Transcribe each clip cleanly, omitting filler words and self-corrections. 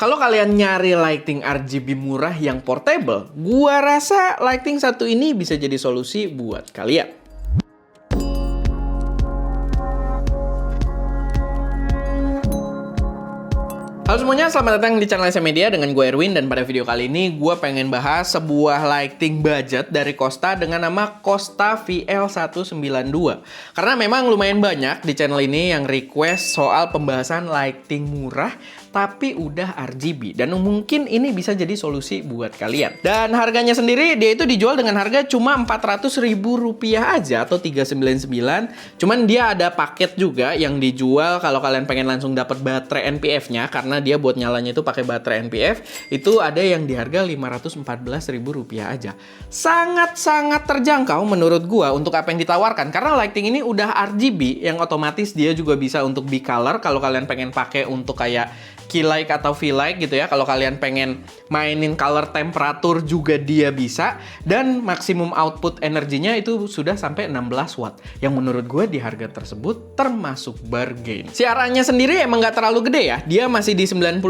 Kalau kalian nyari lighting RGB murah yang portable, gua rasa lighting satu ini bisa jadi solusi buat kalian. Halo semuanya, selamat datang di channel SM Media dengan gue Erwin, dan pada video kali ini gue pengen bahas sebuah lighting budget dari Kosta dengan nama Kosta VL192. Karena memang lumayan banyak di channel ini yang request soal pembahasan lighting murah tapi udah RGB, dan mungkin ini bisa jadi solusi buat kalian. Dan harganya sendiri dia itu dijual dengan harga cuma Rp400.000 aja atau 399. Cuman dia ada paket juga yang dijual kalau kalian pengen langsung dapat baterai NPF-nya, karena dia buat nyalanya itu pakai baterai NPF. Itu ada yang di harga Rp514.000 aja. Sangat-sangat terjangkau menurut gua untuk apa yang ditawarkan, karena lighting ini udah RGB yang otomatis dia juga bisa untuk bicolor kalau kalian pengen pakai untuk kayak key light atau V-light gitu ya. Kalau kalian pengen mainin color temperatur juga dia bisa, dan maksimum output energinya itu sudah sampai 16 watt yang menurut gue di harga tersebut termasuk bargain. Siarannya sendiri emang nggak terlalu gede ya, dia masih di 95,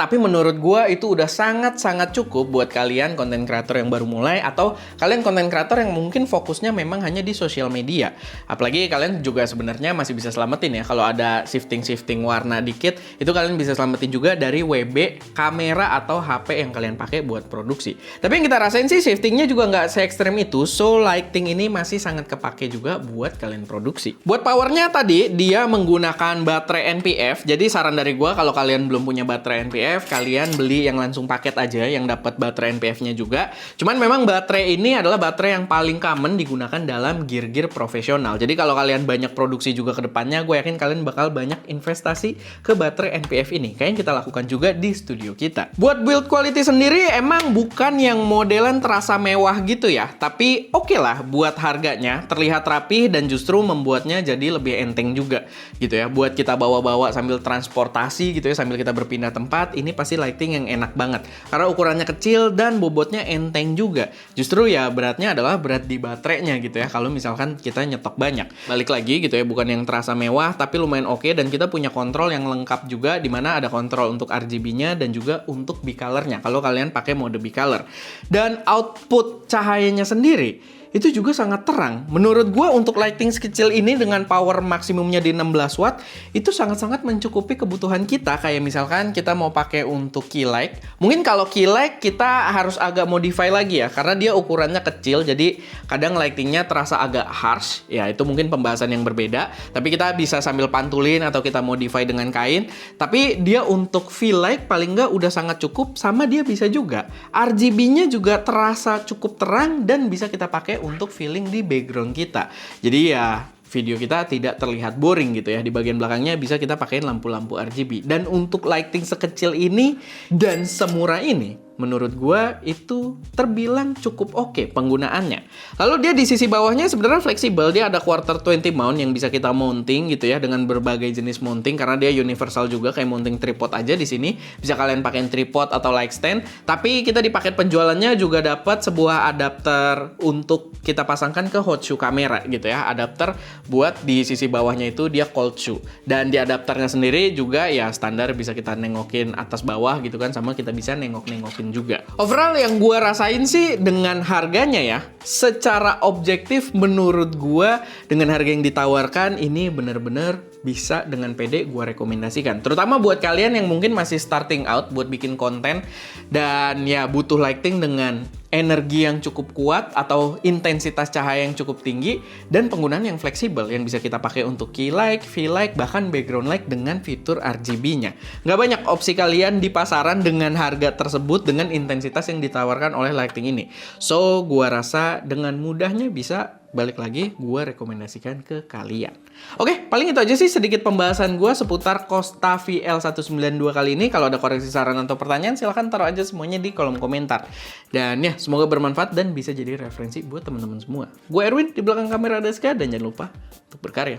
tapi menurut gue itu udah sangat-sangat cukup buat kalian konten kreator yang baru mulai, atau kalian konten kreator yang mungkin fokusnya memang hanya di sosial media. Apalagi kalian juga sebenarnya masih bisa selamatin ya, kalau ada shifting warna dikit itu kalian bisa selamatin juga dari WB, kamera, atau HP yang kalian pakai buat produksi. Tapi yang kita rasain sih shiftingnya juga nggak se-ekstrem itu, so lighting ini masih sangat kepake juga buat kalian produksi. Buat powernya tadi, dia menggunakan baterai NPF, jadi saran dari gua kalau kalian belum punya baterai NPF, kalian beli yang langsung paket aja yang dapat baterai NPF-nya juga. Cuman memang baterai ini adalah baterai yang paling common digunakan dalam gear-gear profesional. Jadi kalau kalian banyak produksi juga ke depannya, gue yakin kalian bakal banyak investasi ke baterai NPF ini, kayak yang kita lakukan juga di studio kita. Buat build quality sendiri emang bukan yang modelan terasa mewah gitu ya, tapi oke lah buat harganya, terlihat rapih dan justru membuatnya jadi lebih enteng juga gitu ya. Buat kita bawa-bawa sambil transportasi gitu ya, sambil kita berpindah tempat, ini pasti lighting yang enak banget karena ukurannya kecil dan bobotnya enteng juga. Justru ya beratnya adalah berat di baterainya gitu ya, kalau misalkan kita nyetok banyak. Balik lagi gitu ya, bukan yang terasa mewah tapi lumayan oke, dan kita punya kontrol yang lengkap juga, dimana ada kontrol untuk RGB-nya dan juga untuk bicolor-nya kalau kalian pakai mode bicolor. Dan output cahayanya sendiri itu juga sangat terang. Menurut gue untuk lighting sekecil ini dengan power maksimumnya di 16 watt itu sangat-sangat mencukupi kebutuhan kita. Kayak misalkan kita mau pakai untuk key light, mungkin kalau key light kita harus agak modify lagi ya, karena dia ukurannya kecil, jadi kadang lightingnya terasa agak harsh ya. Itu mungkin pembahasan yang berbeda, tapi kita bisa sambil pantulin atau kita modify dengan kain. Tapi dia untuk V-light paling nggak udah sangat cukup, sama dia bisa juga RGB-nya juga terasa cukup terang dan bisa kita pakai untuk feeling di background kita. Jadi ya video kita tidak terlihat boring gitu ya. Di bagian belakangnya bisa kita pakein lampu-lampu RGB. Dan untuk lighting sekecil ini dan semurah ini, menurut gua itu terbilang cukup oke penggunaannya. Lalu dia di sisi bawahnya sebenarnya fleksibel. Dia ada quarter 20 mount yang bisa kita mounting gitu ya, dengan berbagai jenis mounting, karena dia universal juga, kayak mounting tripod aja di sini. Bisa kalian pakein tripod atau light stand. Tapi kita di paket penjualannya juga dapat sebuah adapter untuk kita pasangkan ke hot shoe kamera gitu ya. Adapter buat di sisi bawahnya itu dia cold shoe. Dan di adapternya sendiri juga ya standar, bisa kita nengokin atas bawah gitu kan, sama kita bisa nengok-nengokin juga. Overall yang gue rasain sih dengan harganya ya, secara objektif menurut gue dengan harga yang ditawarkan ini bener-bener bisa dengan pede gue rekomendasikan. Terutama buat kalian yang mungkin masih starting out buat bikin konten dan ya butuh lighting dengan energi yang cukup kuat atau intensitas cahaya yang cukup tinggi dan penggunaan yang fleksibel yang bisa kita pakai untuk key light, V-light, bahkan background light dengan fitur RGB-nya. Nggak banyak opsi kalian di pasaran dengan harga tersebut dengan intensitas yang ditawarkan oleh lighting ini. So, gua rasa dengan mudahnya bisa, balik lagi, gue rekomendasikan ke kalian. Oke, paling itu aja sih sedikit pembahasan gue seputar Kosta VL192 kali ini. Kalau ada koreksi, saran, atau pertanyaan, silahkan taruh aja semuanya di kolom komentar. Dan ya, semoga bermanfaat dan bisa jadi referensi buat teman-teman semua. Gue Erwin, di belakang kamera ada Ska, dan jangan lupa untuk berkarya.